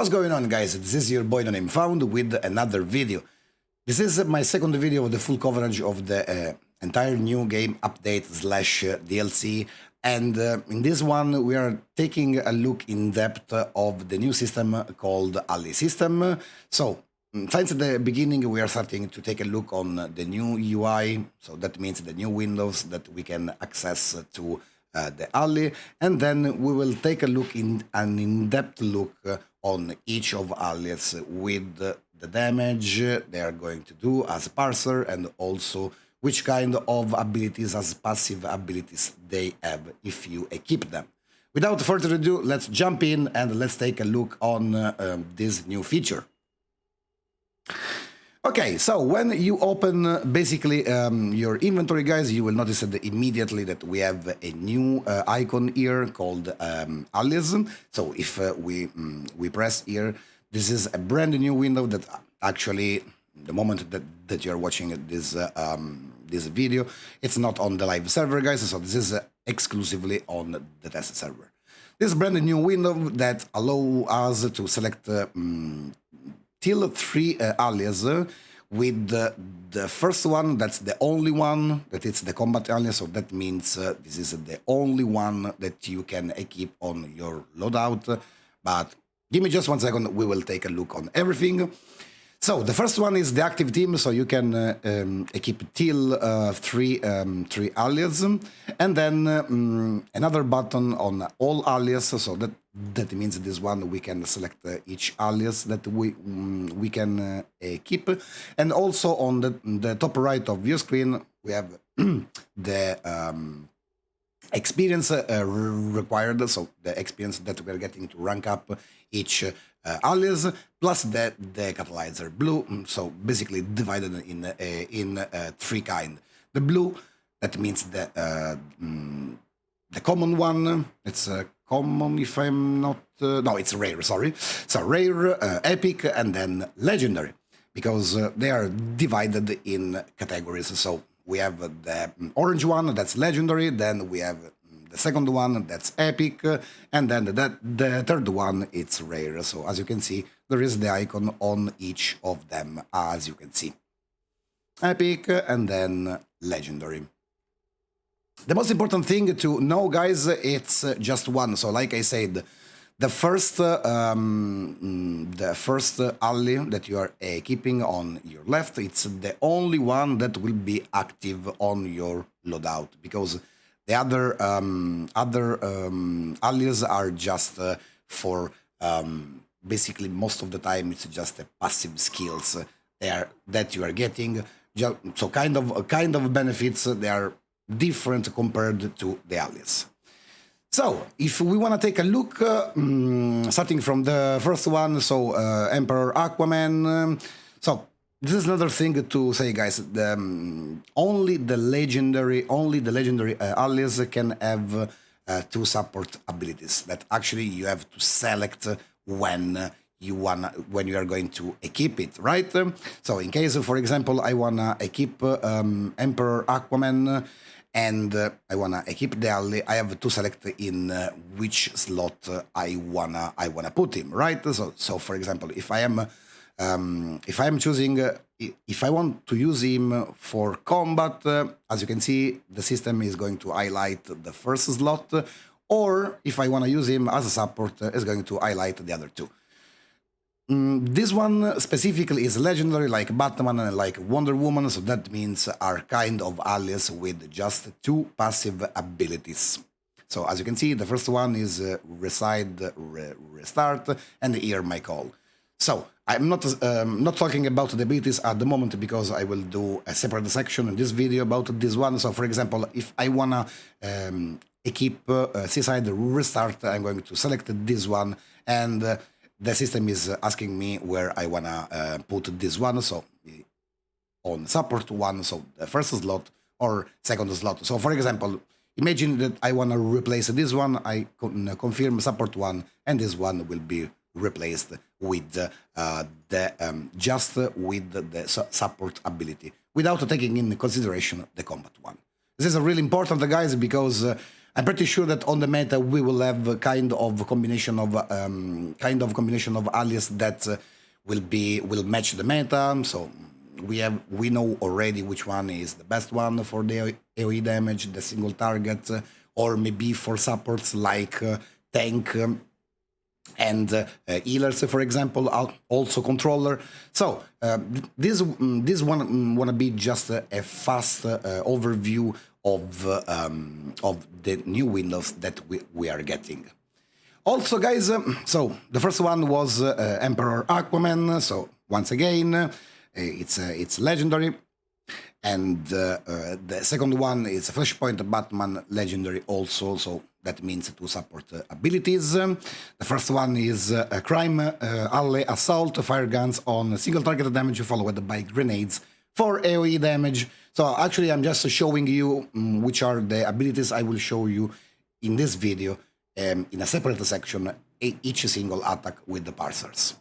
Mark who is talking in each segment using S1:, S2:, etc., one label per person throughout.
S1: What's going on, guys? This is your boy Name Found with another video. This is my second video of the full coverage of the entire new game update slash DLC, and in this one we are taking a look in depth of the new system called Ally system. So since the beginning we are starting to take a look on the new UI, so that means the new windows that we can access to the Ally, and then we will take a look in an in-depth look on each of allies with the damage they are going to do as parser, and also which kind of abilities as passive abilities they have if you equip them. Without further ado, let's jump in and let's take a look on this new feature. Okay, so when you open basically your inventory, guys, you will notice that immediately that we have a new icon here called Allies. So if we press here, this is a brand new window that actually, the moment that you're watching this this video, it's not on the live server, guys. So this is exclusively on the test server. This brand new window that allow us to select till 3 allies, with the first one, that's the only one, that it's the combat ally, so that means this is the only one that you can equip on your loadout. But give me just 1 second, we will take a look on everything. So the first one is the active team, so you can equip till 3 allies, and then another button on all allies, so that means this one we can select each alias that we can keep. And also on the top right of your screen we have the experience required, so the experience that we are getting to rank up each alias, plus the catalyzer blue, so basically divided in 3 kind. The blue, that means the common one, it's common if I'm not, no, it's rare, sorry. So rare, epic, and then legendary, because they are divided in categories. So we have the orange one, that's legendary, then we have the second one, that's epic, and then the third one, it's rare. So as you can see, there is the icon on each of them, as you can see. Epic, and then legendary. The most important thing to know, guys, it's just one. So like I said, the first ally that you are keeping on your left, it's the only one that will be active on your loadout, because the other allies are just for basically most of the time it's just passive skills that you are getting. So kind of benefits, they are different compared to the allies. So if we want to take a look, starting from the first one, so Emperor Aquaman. So this is another thing to say, guys. Only the legendary allies can have 2 support abilities that actually you have to select when you are going to equip it, right? So in case, for example, I wanna equip Emperor Aquaman, and I wanna equip the ally, I have to select in which slot I wanna put him, right? So for example, if I am choosing, if I want to use him for combat, as you can see, the system is going to highlight the first slot, or if I want to use him as a support, it's going to highlight the other 2. This one specifically is legendary, like Batman and like Wonder Woman, so that means are kind of allies with just 2 passive abilities. So as you can see, the first one is Reside, Restart, and Hear My Call. So I'm not talking about the abilities at the moment, because I will do a separate section in this video about this one. So for example, if I wanna equip Seaside Restart, I'm going to select this one, and the system is asking me where I wanna put this one, so on support 1, so the first slot or second slot. So for example, imagine that I wanna replace this one, I confirm support 1, and this one will be replaced with just with the support ability, without taking in consideration the combat one. This is really important, guys, because I'm pretty sure that on the meta we will have a kind of combination of alias that will match the meta. So we know already which one is the best one for the AoE damage, the single target, or maybe for supports like tank. And healers, for example, also controller. So this wanna be just a fast overview of the new windows that we are getting. Also, guys, so the first one was Emperor Aquaman. So once again, it's legendary. And the second one is Flashpoint Batman legendary also, so that means to support abilities. The first one is Crime Alley Assault, fire guns on single target damage followed by grenades for AoE damage. So actually I'm just showing you which are the abilities. I will show you in this video in a separate section each single attack with the parsers.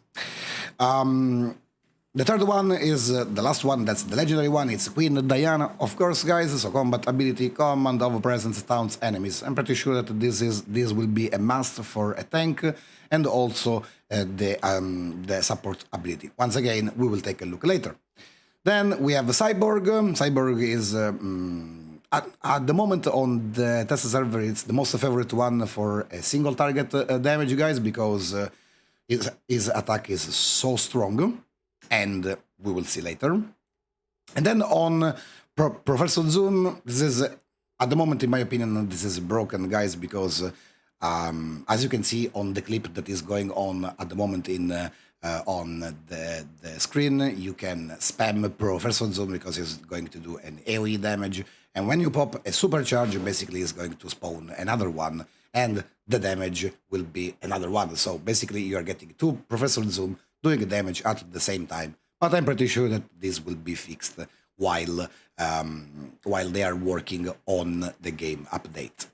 S1: The third one is the last one, that's the legendary one, it's Queen Diana, of course, guys. So combat ability, command of presence, taunts enemies. I'm pretty sure that this will be a must for a tank, and also the support ability. Once again, we will take a look later. Then we have Cyborg. Cyborg is at the moment on the test server, it's the most favorite one for a single target damage, guys, because his attack is so strong. And we will see later. And then on Professor Zoom, this is, at the moment, in my opinion, this is broken, guys, because as you can see on the clip that is going on at the moment on the screen, you can spam Professor Zoom because he's going to do an AoE damage. And when you pop a supercharge, basically it's going to spawn another one, and the damage will be another one. So basically you are getting two Professor Zoom doing damage at the same time, but I'm pretty sure that this will be fixed while they are working on the game update.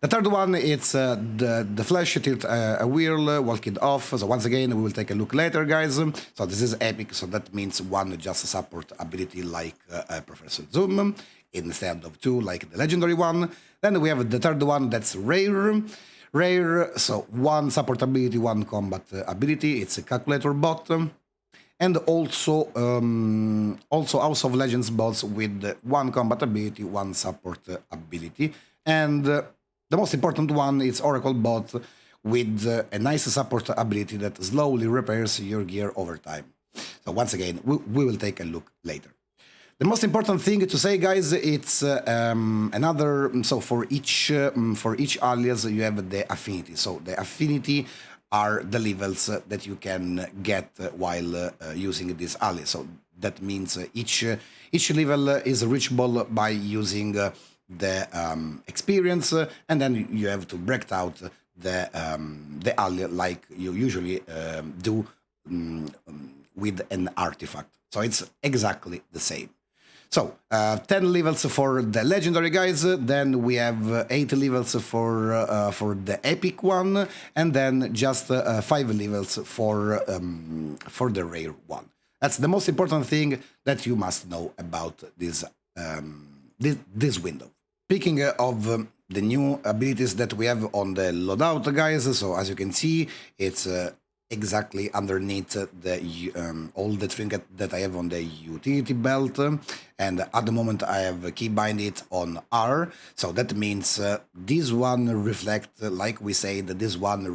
S1: The third one, it's the Flash tilt a wheel, walk it off. So once again, we will take a look later, guys. So this is epic, so that means one just support ability like Professor Zoom, instead of two like the legendary one. Then we have the third one, that's rare. Rare, so one support ability, one combat ability. It's a calculator bot, and also House of Legends bots with one combat ability, one support ability, and the most important one is Oracle bot with a nice support ability that slowly repairs your gear over time. So once again, we will take a look later. The most important thing to say, guys, it's another. So for each alias, you have the affinity. So the affinity are the levels that you can get while using this alias. So that means each level is reachable by using the experience, and then you have to break out the alias like you usually do with an artifact. So it's exactly the same. So, 10 levels for the legendary, guys, then we have 8 levels for the epic one, and then just 5 levels for the rare one. That's the most important thing that you must know about this window. Speaking of the new abilities that we have on the loadout, guys, so as you can see, it's exactly underneath all the trinket that I have on the utility belt, and at the moment I have keybind it on R, so that means this one reflect, like we say, that this one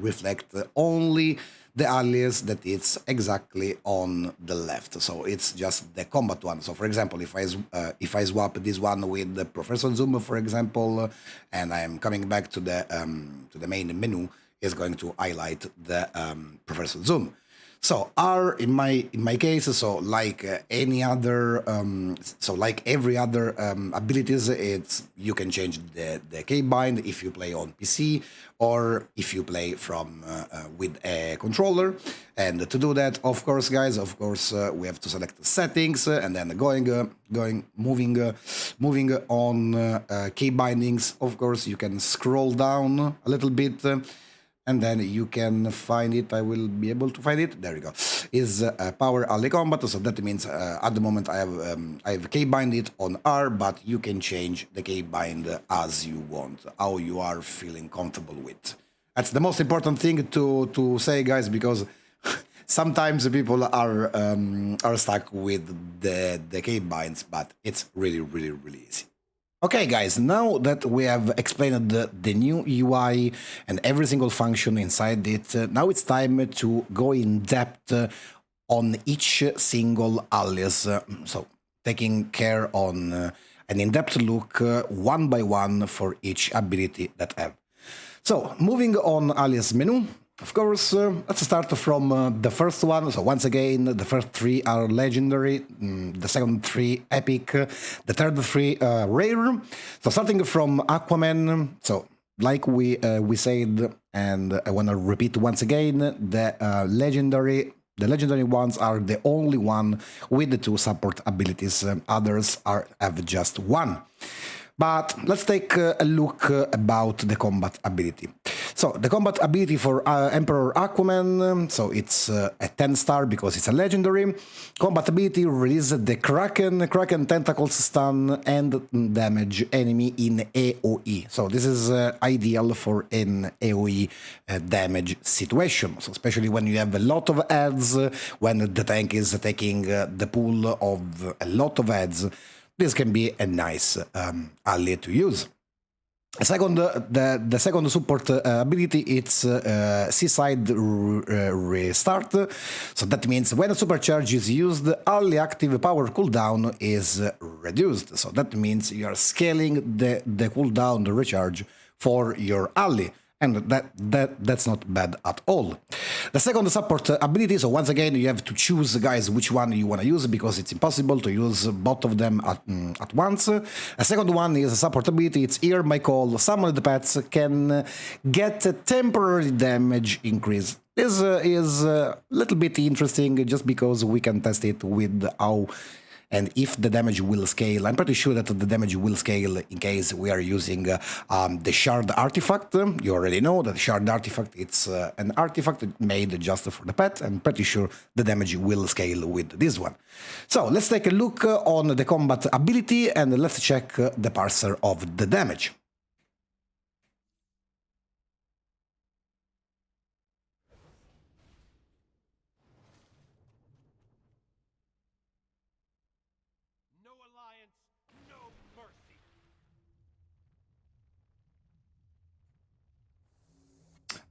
S1: reflect only the alias that it's exactly on the left, so it's just the combat one. So for example, if I swap this one with the Professor Zoom, for example, and I'm coming back to the main menu, is going to highlight the Professor Zoom. So R in my case, so like any other, so like every other abilities, it's you can change the keybind if you play on PC or if you play from with a controller. And to do that, of course, guys, we have to select the settings and then moving on key bindings. Of course, you can scroll down a little bit. and then you can find it. I will be able to find it. There you go. Is power ally combat. So that means at the moment I have keybind it on R, but you can change the keybind as you want, how you are feeling comfortable with. That's the most important thing to say, guys, because sometimes people are stuck with the keybinds, but it's really easy. Okay, guys, now that we have explained the new UI and every single function inside it, now it's time to go in depth on each single alias. So taking care on an in-depth look one by one for each ability that I have. So moving on alias menu. Of course, let's start from the first one. So once again, the first three are legendary, the second three epic, the third three rare. So starting from Aquaman, so like we said, and I want to repeat once again, the legendary ones are the only one with the two support abilities. Others have just one. But let's take a look about the combat ability. So the combat ability for Emperor Aquaman, so it's a 10-star because it's a legendary. Combat ability releases the Kraken Tentacles stun and damage enemy in AoE. So this is ideal for an AoE damage situation. So especially when you have a lot of adds, when the tank is taking the pool of a lot of adds, this can be a nice ally to use. The second support ability, it's Seaside Restart. So that means when a supercharge is used, ally active power cooldown is reduced. So that means you are scaling the cooldown, the recharge for your ally. And that's not bad at all. The second support ability, so once again you have to choose, guys, which one you want to use, because it's impossible to use both of them at once. A second one is a support ability, it's Hear My Call. Summoned pets can get a temporary damage increase. This is a little bit interesting just because we can test it with how and if the damage will scale. I'm pretty sure that the damage will scale in case we are using the Shard Artifact. You already know that the Shard Artifact, it's an artifact made just for the pet. I'm pretty sure the damage will scale with this one. So let's take a look on the combat ability and let's check the parser of the damage.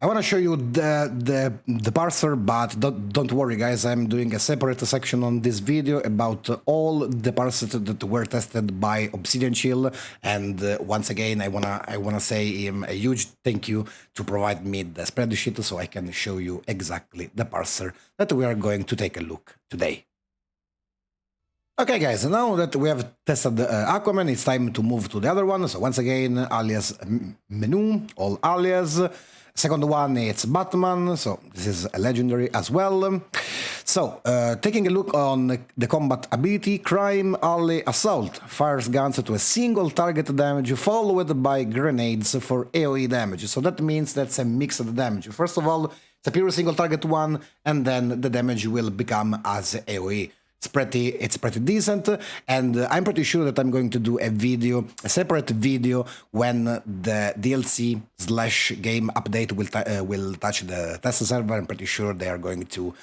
S1: I want to show you the parser, but don't worry, guys. I'm doing a separate section on this video about all the parsers that were tested by Obsidian Chill. And once again, I wanna say a huge thank you to provide me the spreadsheet so I can show you exactly the parser that we are going to take a look today. Okay, guys, now that we have tested Aquaman, it's time to move to the other one. So once again, alias menu, all alias. Second one, it's Batman, so this is a legendary as well. So, taking a look on the combat ability, Crime Alley Assault fires guns to a single target damage followed by grenades for AoE damage. So that means that's a mixed damage. First of all, it's a pure single target one, and then the damage will become as AoE. It's pretty decent, and I'm pretty sure that I'm going to do a separate video when the DLC/game update will touch the test server. I'm pretty sure they are going to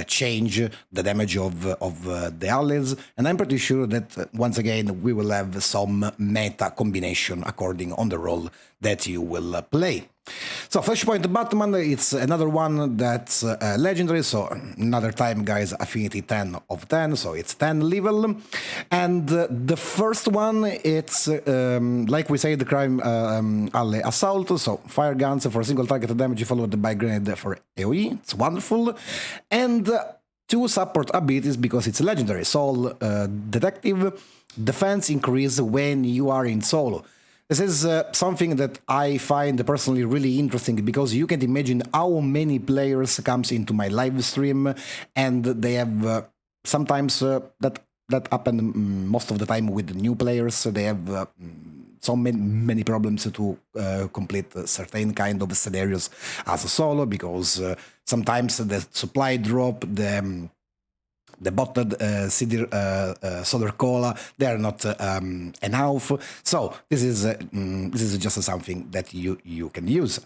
S1: change the damage of the allies, and I'm pretty sure that once again we will have some meta combination according on the role that you will play. So Flashpoint Batman, it's another one that's legendary, so another time, guys, affinity 10 of 10, so it's 10 level. And the first one, it's like we say, the Crime Alley Assault, so fire guns for single target damage followed by grenade for AoE, it's wonderful. And two support abilities because it's legendary, Soul Detective, defense increase when you are in solo. This is something that I find personally really interesting because you can imagine how many players comes into my live stream and they have sometimes that that happen most of the time with new players. They have so many problems to complete certain kind of scenarios as a solo, because sometimes the supply drop, the bottled soda cola, they are not enough. So this is just something that you can use,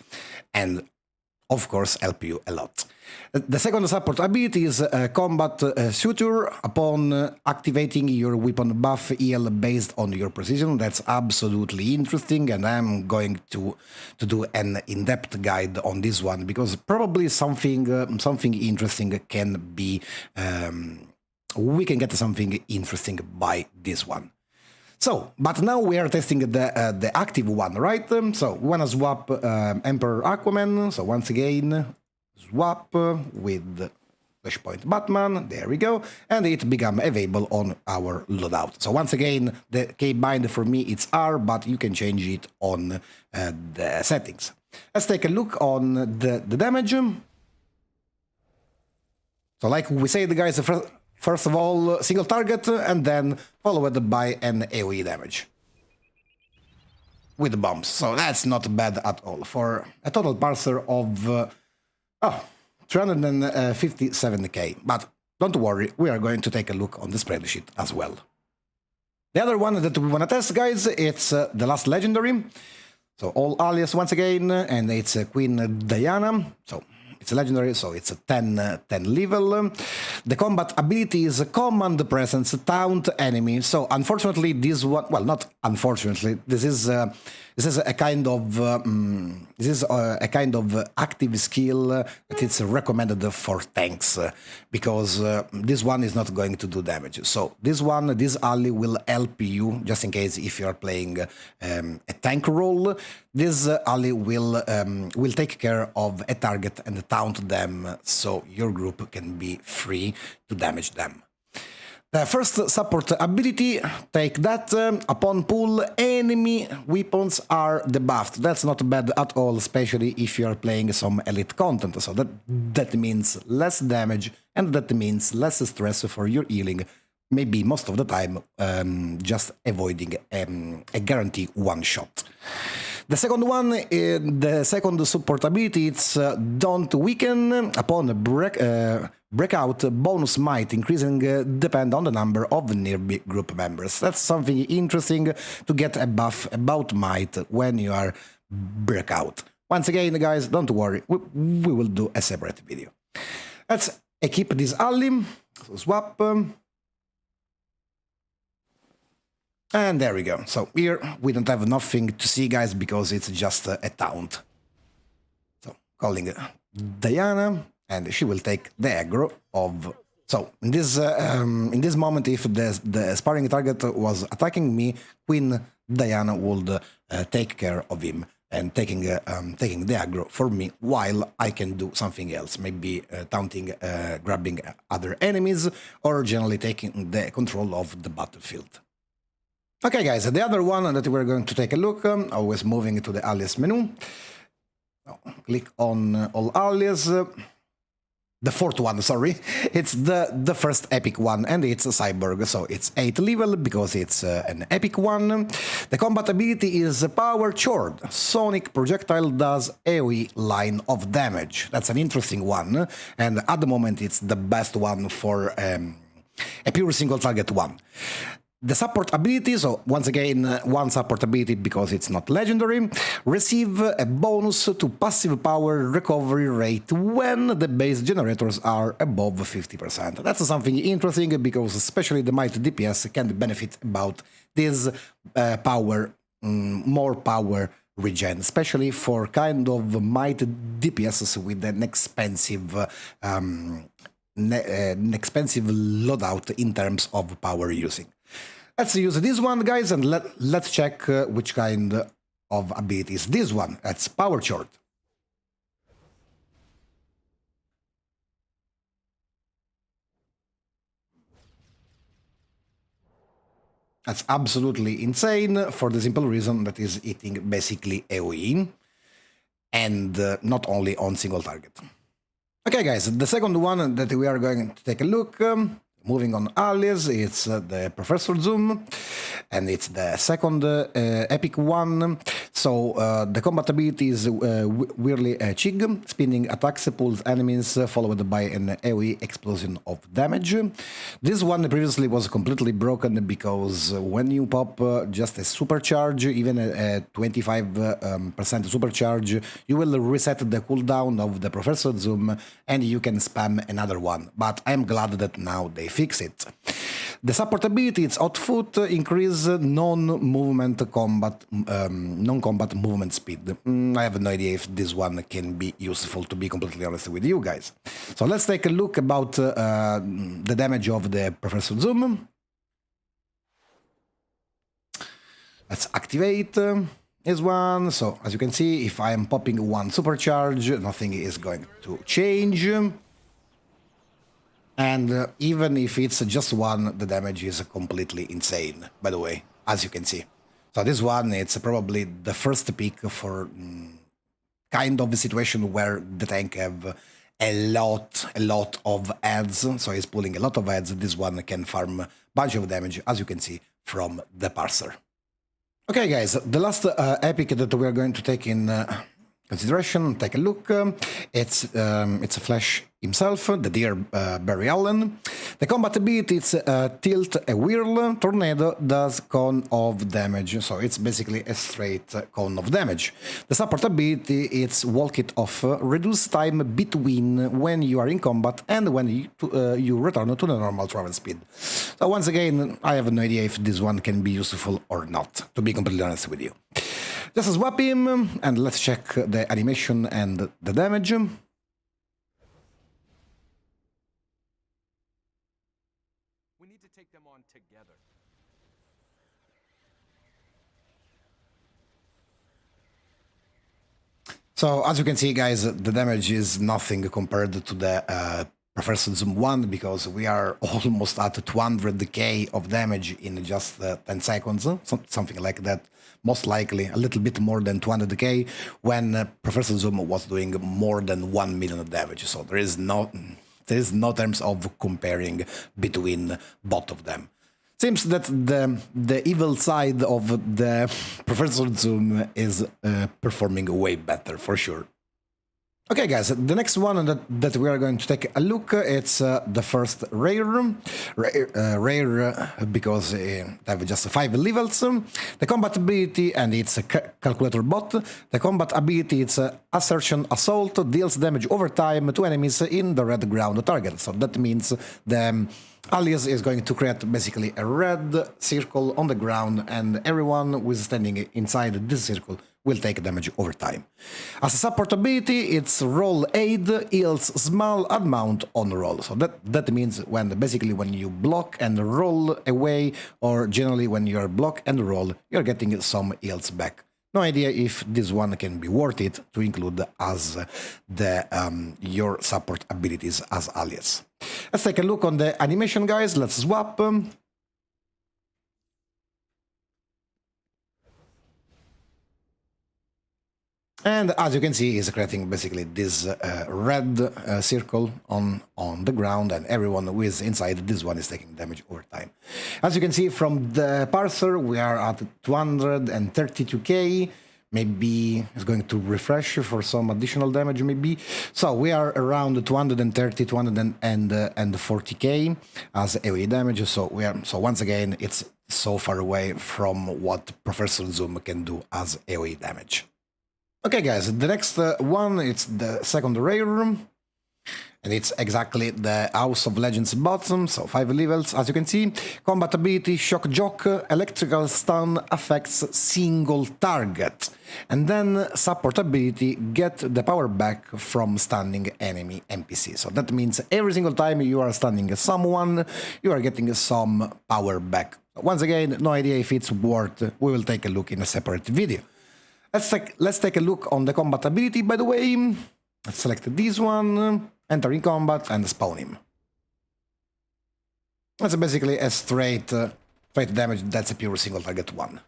S1: and of course help you a lot. The second support ability is Combat Suture. Upon activating your weapon buff, heal based on your precision. That's absolutely interesting, and I'm going to do an in-depth guide on this one, because probably something interesting can be we can get something interesting by this one. So, but now we are testing the active one, right? So we want to swap Emperor Aquaman. So once again, swap with Flashpoint Batman. There we go, and it become available on our loadout. So once again, the keybind for me it's R, but you can change it on the settings. Let's take a look on the damage. So like we said, guys, first of all, single target, and then followed by an AoE damage with the bombs. So that's not bad at all for a total parser of 357k. But don't worry, we are going to take a look on the spreadsheet as well. The other one that we want to test, guys, it's the last legendary. So all alias once again, and it's Queen Diana. So it's a legendary, so it's a 10 level. The combat ability is Command Presence, Taunt Enemy. So unfortunately, this one, well, not unfortunately, this is a kind of active skill that it's recommended for tanks, because this one is not going to do damage. So this ally will help you just in case if you are playing a tank role. This ally will take care of a target and taunt them, so your group can be free to damage them. The first support ability, take that. Upon pull, enemy weapons are debuffed. That's not bad at all, especially if you are playing some elite content. So that means less damage, and that means less stress for your healing. Maybe most of the time, just avoiding a guarantee one shot. The second one, the second support ability, it's Don't Weaken. Upon breakout, bonus might increasing depend on the number of nearby group members. That's something interesting to get a buff about might when you are breakout. Once again, guys, don't worry, we will do a separate video. Let's equip this ally. So swap. And there we go. So here we don't have nothing to see, guys, because it's just a taunt. So calling Diana, and she will take the aggro of. So in this moment, if the sparring target was attacking me, Queen Diana would take care of him and taking the aggro for me, while I can do something else, maybe taunting, grabbing other enemies, or generally taking the control of the battlefield. Okay, guys, the other one that we're going to take a look, always moving to the alias menu. Click on all alias. The fourth one, sorry. It's the first epic one, and it's a Cyborg, so it's 8 level because it's an epic one. The combat ability is Power Chord. Sonic projectile does AoE line of damage. That's an interesting one, and at the moment it's the best one for a pure single target one. The support ability, so once again, one support ability because it's not legendary, receive a bonus to passive power recovery rate when the base generators are above 50%. That's something interesting because especially the might DPS can benefit about this more power regen, especially for kind of might DPS with an expensive loadout in terms of power using. Let's use this one, guys, and let's check which kind of abilities. This one, that's Power Chord. That's absolutely insane for the simple reason that is hitting basically AoE, and not only on single target. Okay, guys, the second one that we are going to take a look, Moving on alias, it's the Professor Zoom, and it's the second epic one. So the combat ability is weirdly Chig, spinning attacks, pulls enemies, followed by an AoE explosion of damage. This one previously was completely broken because when you pop just a supercharge, even a 25% supercharge, you will reset the cooldown of the Professor Zoom and you can spam another one. But I'm glad that now they fix it. The support ability, it's outfoot, increase non-combat movement speed. I have no idea if this one can be useful, to be completely honest with you guys. So let's take a look about the damage of the Professor Zoom. Let's activate this one. So as you can see, if I am popping one supercharge, nothing is going to change. And even if it's just one, the damage is completely insane, by the way, as you can see. So this one, it's probably the first pick for kind of a situation where the tank have a lot of ads. So he's pulling a lot of ads. This one can farm a bunch of damage, as you can see from the parser. Okay, guys, the last epic that we are going to take in consideration, take a look. It's a Flash himself, the dear Barry Allen. The combat ability is Tilt a Whirl. Tornado does cone of damage, so it's basically a straight cone of damage. The support ability is Walk It Off. Reduce time between when you are in combat and when you return to the normal travel speed. So once again, I have no idea if this one can be useful or not, to be completely honest with you. Just swap him, and let's check the animation and the damage.
S2: We need to take them on together.
S1: So as you can see, guys, the damage is nothing compared to the Professor Zoom 1, because we are almost at 200k of damage in just 10 seconds, something like that. Most likely a little bit more than 200k, when Professor Zoom was doing more than 1 million of damage. So there is no terms of comparing between both of them. Seems that the evil side of the Professor Zoom is performing way better, for sure. Okay, guys, the next one that we are going to take a look, it's the first rare because they have just 5 levels. The combat ability, and it's a calculator bot. The combat ability, it's Assertion Assault, deals damage over time to enemies in the red ground target. So that means the alias is going to create basically a red circle on the ground, and everyone who is standing inside this circle will take damage over time. As a support ability, it's Roll Aid, heals small amount on roll. So that means when you block and roll away, or generally when you are block and roll, you're getting some heals back. No idea if this one can be worth it to include as your support abilities as alias. Let's take a look on the animation, guys. Let's swap. And as you can see, he's creating basically this red circle on the ground, and everyone who is inside this one is taking damage over time. As you can see from the parser, we are at 232k. Maybe it's going to refresh for some additional damage, maybe. So we are around 230, 240k as AoE damage. So once again, it's so far away from what Professor Zoom can do as AoE damage. Okay, guys, the next one, it's the second rare, and it's exactly the House of Legends bottom, so 5 levels, as you can see. Combat ability, Shock Jock, electrical stun affects single target. And then support ability, get the power back from stunning enemy NPC. So that means every single time you are stunning someone, you are getting some power back. Once again, no idea if it's worth, we will take a look in a separate video. Let's take a look on the combat ability, by the way. Let's select this one, enter in combat, and spawn him. That's basically a straight damage, that's a pure single target one.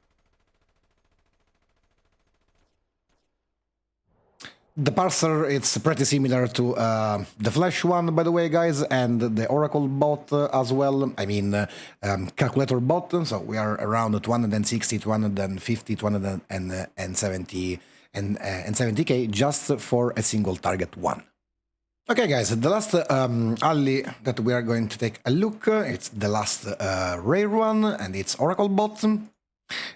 S1: The parser, it's pretty similar to the Flash one, by the way, guys, and the Oracle bot as well. I mean, calculator bot. So we are around 260, 250, 270 and 70k just for a single target one. Okay, guys, the last alley that we are going to take a look, it's the last rare one, and it's Oracle bot.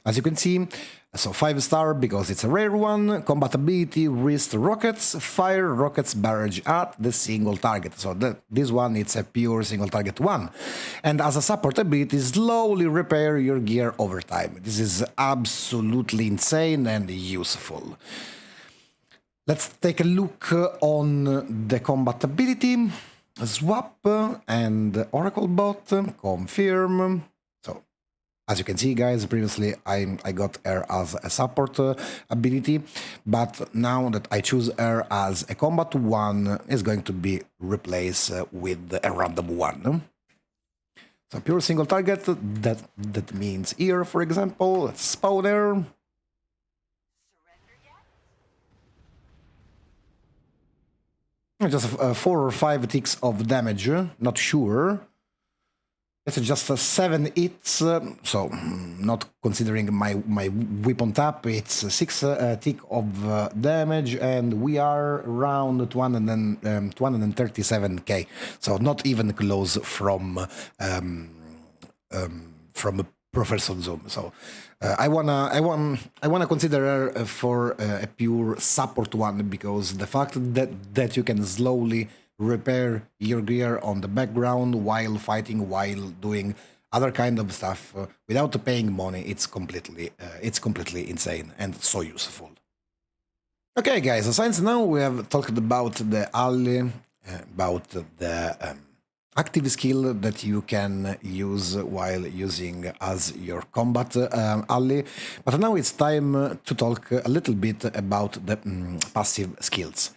S1: As you can see, so 5-star because it's a rare one, combat ability, wrist rockets, fire rockets barrage at the single target. So this one, it's a pure single target one. And as a support ability, slowly repair your gear over time. This is absolutely insane and useful. Let's take a look on the combat ability, swap and Oracle bot, confirm. As you can see, guys, previously I got her as a support ability, but now that I choose her as a combat one, is going to be replaced with a random one. So pure single target, that means here, for example, let's spawn her. Just 4 or 5 ticks of damage, not sure. It's just 7 hits, so not considering my weapon tap, it's 6 tick of damage, and we are around 237k, so not even close from Professor Zoom. So I wanna consider her for a pure support one, because the fact that you can slowly repair your gear on the background while fighting, while doing other kind of stuff without paying money, it's completely insane and so useful. Okay, guys, since now we have talked about the ally, about the active skill that you can use while using as your combat ally, but now it's time to talk a little bit about the passive skills.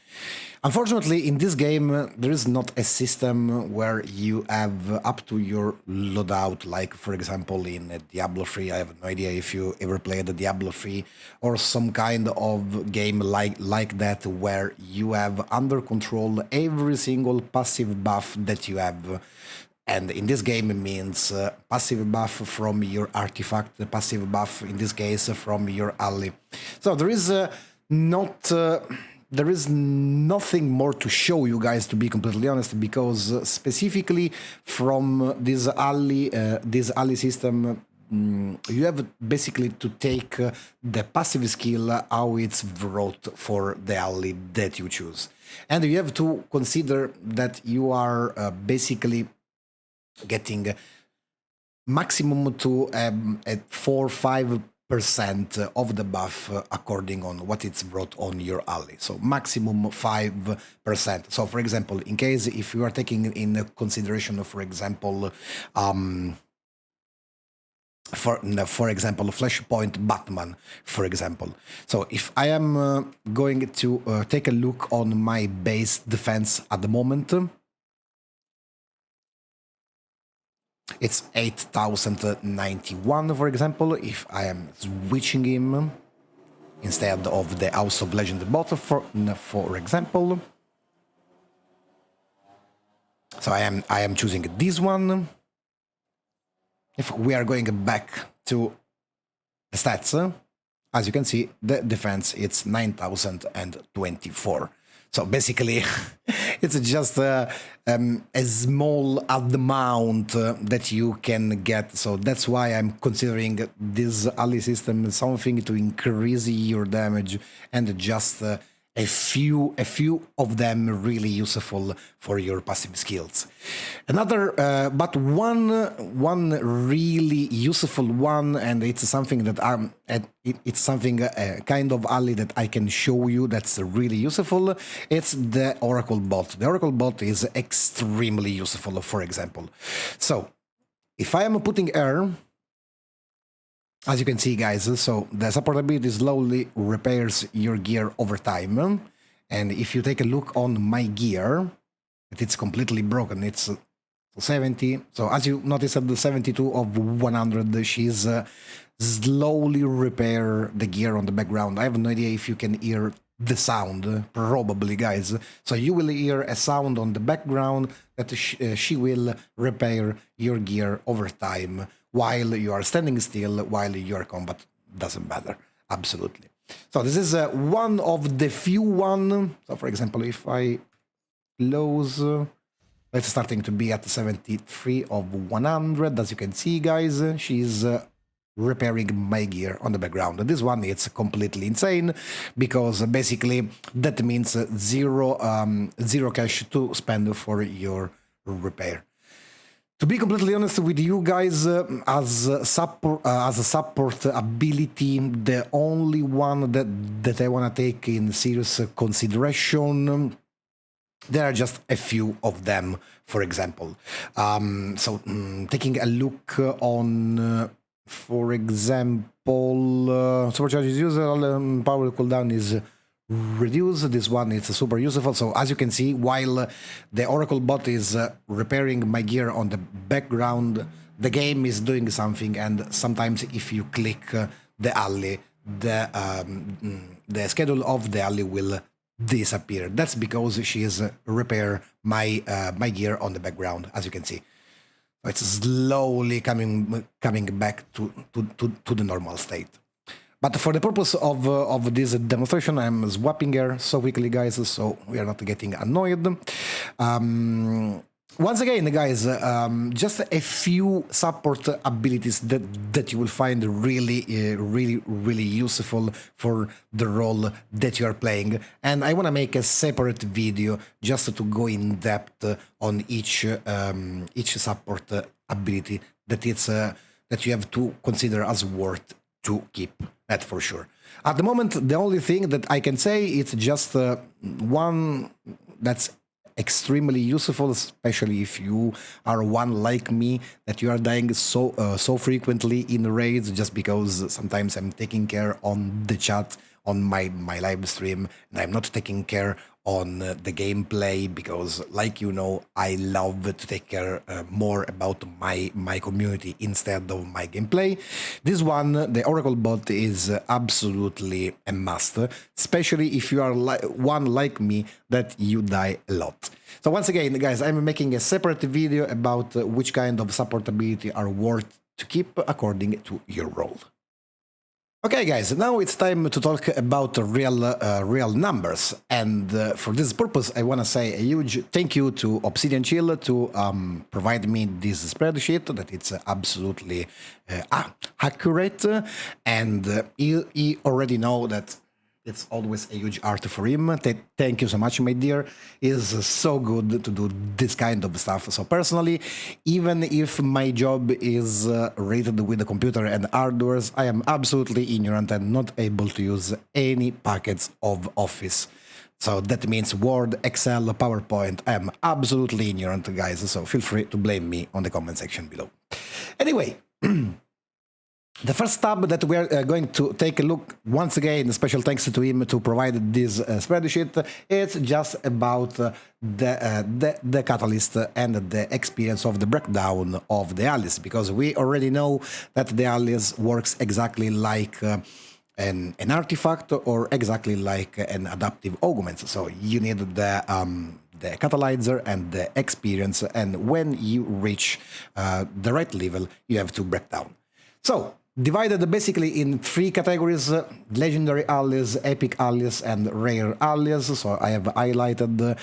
S1: Unfortunately, in this game, there is not a system where you have up to your loadout, like, for example, in Diablo 3. I have no idea if you ever played Diablo 3, or some kind of game like that, where you have under control every single passive buff that you have. And in this game, it means passive buff from your artifact, passive buff, in this case, from your ally. So there is there is nothing more to show you guys, to be completely honest, because specifically from this ally system, you have basically to take the passive skill, how it's wrought for the ally that you choose. And you have to consider that you are basically getting maximum to at 4-5% of the buff according on what it's brought on your ally, so maximum 5%. So for example, in case if you are taking in consideration, for example, for example, Flashpoint Batman, for example. So if I am going to take a look on my base defense at the moment, it's 8091, for example, if I am switching him instead of the House of Legend bot, for example. So I am choosing this one. If we are going back to the stats, as you can see, the defense, it's 9024. So basically, it's just a small amount that you can get. So that's why I'm considering this ally system something to increase your damage, and just a few of them really useful for your passive skills. Another, but one really useful one, and it's something that it's something kind of ally that I can show you that's really useful. It's the Oracle bot. The Oracle bot is extremely useful, for example. So if I am putting air, as you can see, guys, so the support ability slowly repairs your gear over time. And if you take a look on my gear, it's completely broken. It's 70. So as you notice at the 72 of 100, she's slowly repair the gear on the background. I have no idea if you can hear the sound, probably, guys. So you will hear a sound on the background that she will repair your gear over time while you are standing still, while your combat doesn't matter. Absolutely. So this is one of the few one. So for example, if I close, it's starting to be at 73 of 100. As you can see, guys, she's repairing my gear on the background. This one, it's completely insane because basically that means zero cash to spend for your repair. To be completely honest with you guys, as a support ability, the only one that I want to take in serious consideration, there are just a few of them, for example. Taking a look on, for example, supercharges user power cooldown is reduced. This one is super useful. So as you can see, while the Oracle bot is repairing my gear on the background, the game is doing something, and sometimes if you click the alley, the schedule of the alley will disappear. That's because she is repair my gear on the background, as you can see. It's slowly coming back to the normal state. But for the purpose of this demonstration, I'm swapping her so quickly, guys, so we are not getting annoyed. Once again, guys, just a few support abilities that you will find really useful for the role that you are playing. And I want to make a separate video just to go in depth on each support ability that you have to consider as worth to keep. That for sure. At the moment, the only thing that I can say is just one that's extremely useful, especially if you are one like me, that you are dying so frequently in raids, just because sometimes I'm taking care on the chat on my live stream, and I'm not taking care on the gameplay, because, like you know, I love to take care more about my community instead of my gameplay. This one, the Oracle bot, is absolutely a must, especially if you are one like me that you die a lot. So once again, guys, I'm making a separate video about which kind of support ability are worth to keep according to your role. Okay, guys, now it's time to talk about real numbers, and for this purpose I want to say a huge thank you to Obsidian Chill to provide me this spreadsheet that it's absolutely accurate, and you already know that it's always a huge art for him. Thank you so much, my dear. It's so good to do this kind of stuff. So personally, even if my job is rated with the computer and hardware, I am absolutely ignorant and not able to use any packets of Office. So that means Word, Excel, PowerPoint. I am absolutely ignorant, guys. So feel free to blame me on the comment section below. Anyway. The first tab that we are going to take a look, once again, special thanks to him to provide this spreadsheet. It's just about the catalyst and the experience of the breakdown of the alias, because we already know that the alias works exactly like an artifact or exactly like an adaptive augment. So you need the catalyzer and the experience, and when you reach the right level, you have to break down. So, divided basically in three categories: legendary alias, epic alias, and rare alias. So I have highlighted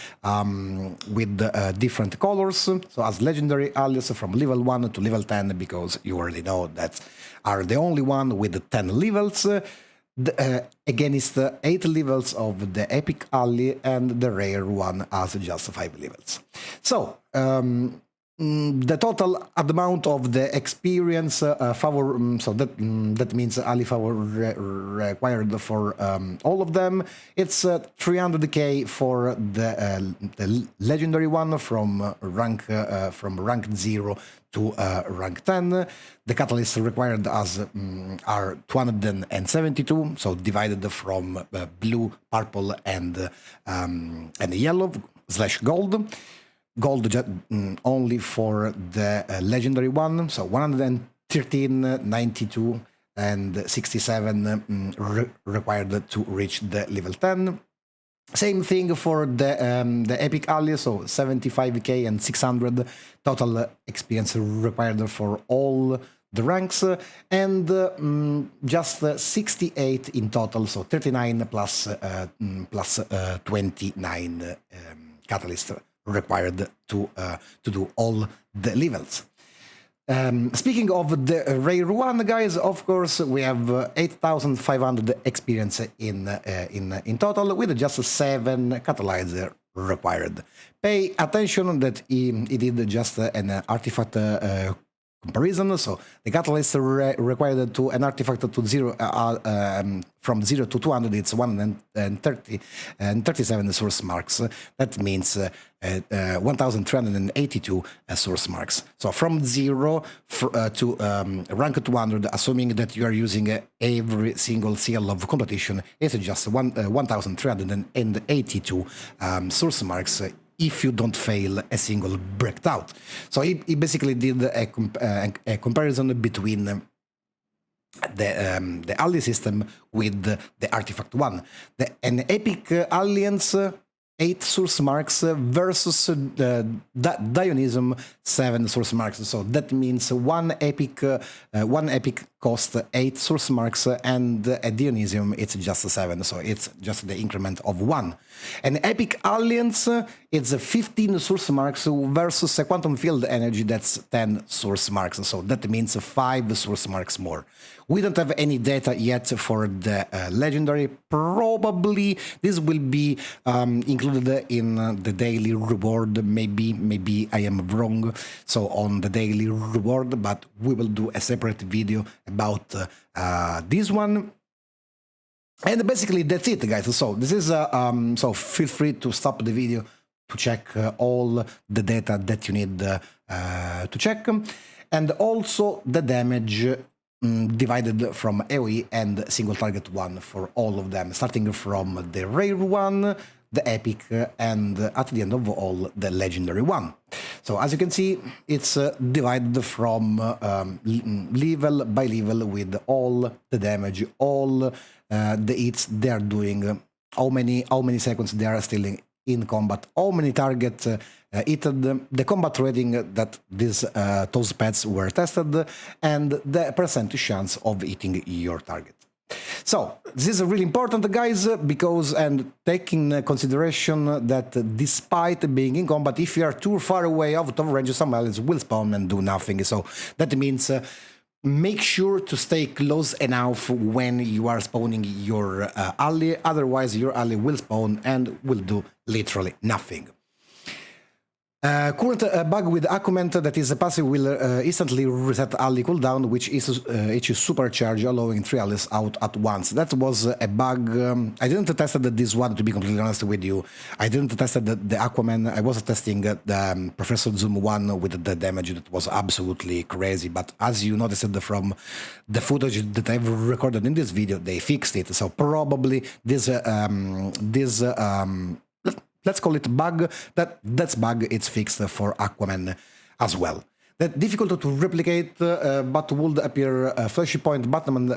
S1: with different colors. So as legendary alias from level 1 to level 10, because you already know that are the only one with 10 levels. Against 8 levels of the epic ally, and the rare one has just 5 levels. So, the total amount of the experience favor, so that means ally favor required for all of them. It's 300k for the legendary one from rank 0 to rank 10. The catalysts required as are 272, so divided from blue, purple, and yellow / gold. Gold only for the legendary one, so 113, 92, and 67 required to reach the level 10. Same thing for the Epic Ally, so 75k and 600 total experience required for all the ranks, and just 68 in total, so 39 plus 29 catalyst required to do all the levels. Speaking of the rare one, guys, of course, we have 8,500 experience in total, with just 7 catalyzer required. Pay attention that he did just an artifact comparison, so the catalyst required to an artifact to 0 from 0 to 200, it's 130 and 37 source marks. That means 1,382 source marks. So from 0 to rank 200, assuming that you are using every single seal of competition, it's just 1,382 source marks if you don't fail a single breakout. So he basically did a comparison between the ally system with the artifact one. An epic alliance 8 source marks versus Dionism 7 source marks. So that means one epic cost 8 source marks, and a Dionisium it's just 7, so it's just the increment of 1. An epic alliance it's 15 source marks versus a quantum field energy that's 10 source marks, so that means 5 source marks more. We don't have any data yet for the legendary. Probably this will be included in the daily reward. Maybe I am wrong. So on the daily reward, but we will do a separate video about this one. And basically that's it, guys. So this is so feel free to stop the video to check all the data that you need to check, and also the damage divided from AoE and single target one for all of them, starting from the rare one, the epic, and at the end of all, the legendary one. So as you can see, it's divided from level by level with all the damage, all the hits they are doing, how many seconds they are still in combat, how many targets hit, the combat rating that those pets were tested, and the percentage chance of hitting your target. So this is really important, guys, because, and taking consideration that despite being in combat, if you are too far away out of range, some allies will spawn and do nothing. So that means make sure to stay close enough when you are spawning your ally, otherwise your ally will spawn and will do literally nothing. Current bug with Aquaman that is a passive will instantly reset ally cooldown, which is supercharge, allowing 3 allies out at once. That was a bug. I didn't test this one, to be completely honest with you. I didn't test the Aquaman. I was testing the Professor Zoom one with the damage that was absolutely crazy. But as you noticed from the footage that I've recorded in this video, they fixed it. So probably this let's call it bug, that's bug, it's fixed for Aquaman as well. That difficult to replicate, but would appear Flashpoint Batman,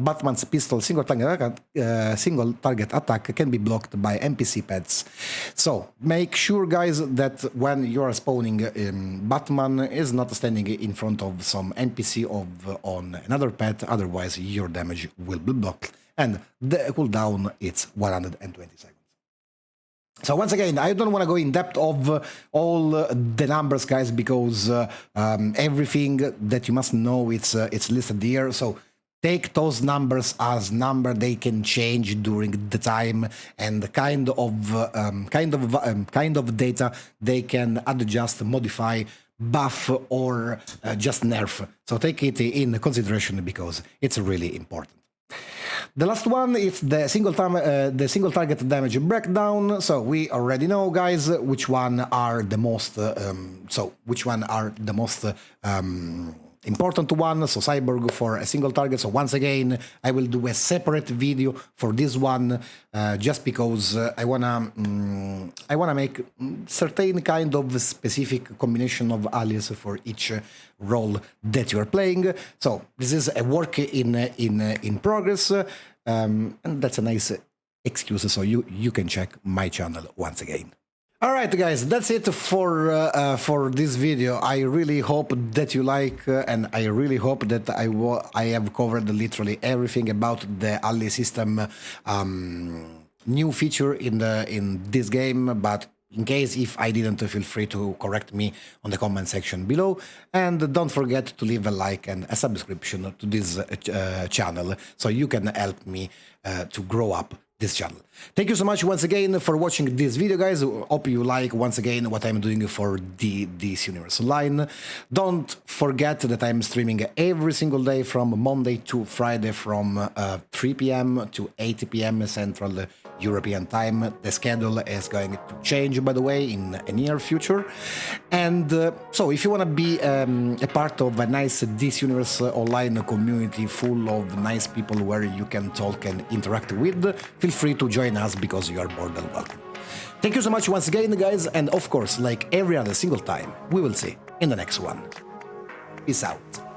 S1: Batman's pistol single target attack can be blocked by NPC pets. So make sure, guys, that when you are spawning, Batman is not standing in front of some NPC on another pet, otherwise your damage will be blocked, and the cooldown it's 120 seconds. So once again, I don't want to go in depth of all the numbers, guys, because everything that you must know it's listed here. So take those numbers as number; they can change during the time, and the kind of data they can adjust, modify, buff, or just nerf. So take it in consideration because it's really important. The last one is the single target damage breakdown. So we already know, guys, which one are the most important one. So Cyborg for a single target. So once again, I will do a separate video for this one, just because I wanna make certain kind of specific combination of allies for each role that you are playing. So this is a work in progress, and that's a nice excuses, so you can check my channel once again. All right, guys, that's it for this video. I really hope that you like, and I really hope that I have covered literally everything about the ally system new feature in this game. But in case if I didn't, feel free to correct me on the comment section below, and don't forget to leave a like and a subscription to this channel, so you can help me to grow up this channel. Thank you so much once again for watching this video, guys. Hope you like once again what I'm doing for this Universe Online. Don't forget that I'm streaming every single day from Monday to Friday from 3 p.m. to 8 p.m. Central European time. The schedule is going to change, by the way, in the near future. And so if you want to be a part of a nice This Universe Online community full of nice people where you can talk and interact with, feel free to join us, because you are more than welcome. Thank you so much once again, guys, and of course, like every other single time, we will see in the next one. Peace out.